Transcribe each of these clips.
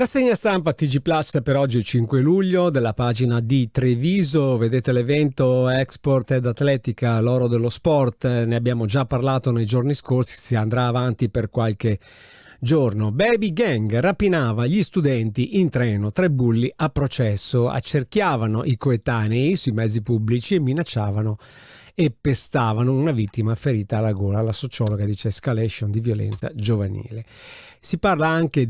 Rassegna stampa TG Plus per oggi il 5 luglio della pagina di Treviso. Vedete l'evento Export ed Atletica, l'oro dello sport. Ne abbiamo già parlato nei giorni scorsi, si andrà avanti per qualche giorno. Baby Gang rapinava gli studenti in treno, 3 bulli a processo, accerchiavano i coetanei sui mezzi pubblici e minacciavano e pestavano una vittima ferita alla gola. La sociologa dice escalation di violenza giovanile. Si parla anche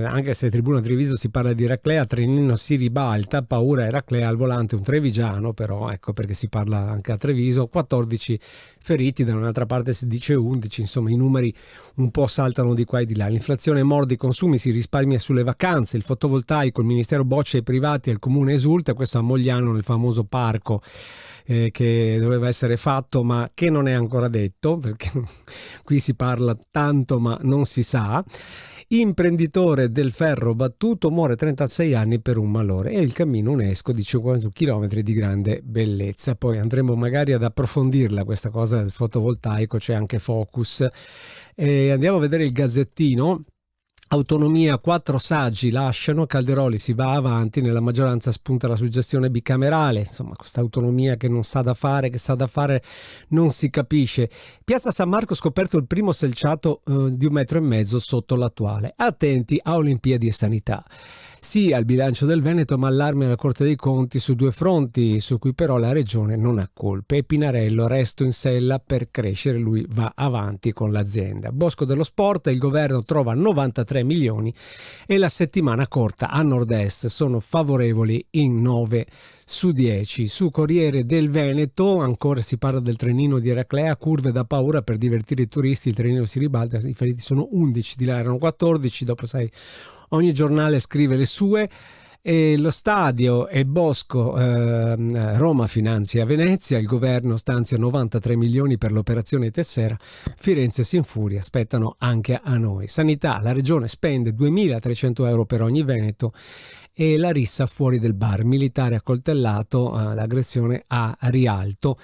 anche se Tribuna Treviso si parla di Eraclea, Trenino si ribalta, paura Eraclea al volante un trevigiano, però ecco perché si parla anche a Treviso, 14 feriti, da un'altra parte si dice 11, insomma i numeri un po' saltano di qua e di là. L'inflazione morde i consumi, si risparmia sulle vacanze, il fotovoltaico, il ministero boccia ai privati e il comune esulta, questo a Mogliano nel famoso parco che doveva essere fatto ma che non è ancora detto, perché qui si parla tanto ma non si sa. Imprenditore del ferro battuto muore 36 anni per un malore, e il cammino UNESCO di 50 km di grande bellezza. Poi andremo magari ad approfondirla questa cosa del fotovoltaico, c'è anche Focus. Andiamo a vedere il Gazzettino. Autonomia, 4 saggi lasciano, Calderoli si va avanti, nella maggioranza spunta la suggestione bicamerale, insomma questa autonomia che non sa da fare, che sa da fare non si capisce. Piazza San Marco scoperto il primo selciato di 1,5 metri sotto l'attuale. Attenti a Olimpiadi e sanità. Sì al bilancio del Veneto, ma allarme alla Corte dei Conti su 2 fronti, su cui però la Regione non ha colpe. E Pinarello, resto in sella per crescere, lui va avanti con l'azienda. Bosco dello Sport, il governo trova 93 milioni e la settimana corta a nord-est sono favorevoli in 9 su 10. Su Corriere del Veneto ancora si parla del trenino di Eraclea, curve da paura per divertire i turisti, il trenino si ribalta, i feriti sono 11, di là erano 14, dopo sai ogni giornale scrive le sue. E lo stadio e il Bosco, Roma finanzia Venezia, il governo stanzia 93 milioni per l'operazione Tessera, Firenze si infuria, aspettano anche a noi. Sanità, la regione spende 2.300 euro per ogni veneto e la rissa fuori del bar, militare accoltellato, l'aggressione a Rialto.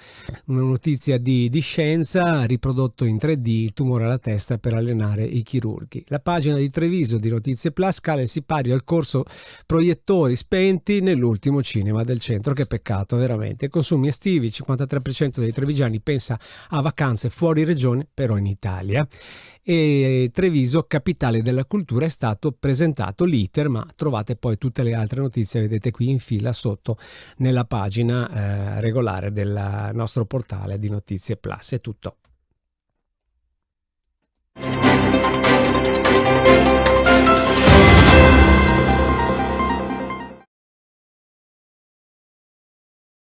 Una notizia di scienza, riprodotto in 3D il tumore alla testa per allenare i chirurghi. La pagina di Treviso di Notizie Plus, cala il sipario al corso proiettori spenti nell'ultimo cinema del centro, che peccato veramente. Consumi estivi, il 53% dei trevigiani pensa a vacanze fuori regione, però in Italia. E Treviso, capitale della cultura, è stato presentato l'iter, ma trovate poi tutte le altre notizie, vedete qui in fila sotto nella pagina regolare del nostro portale di Notizie Plus. È tutto.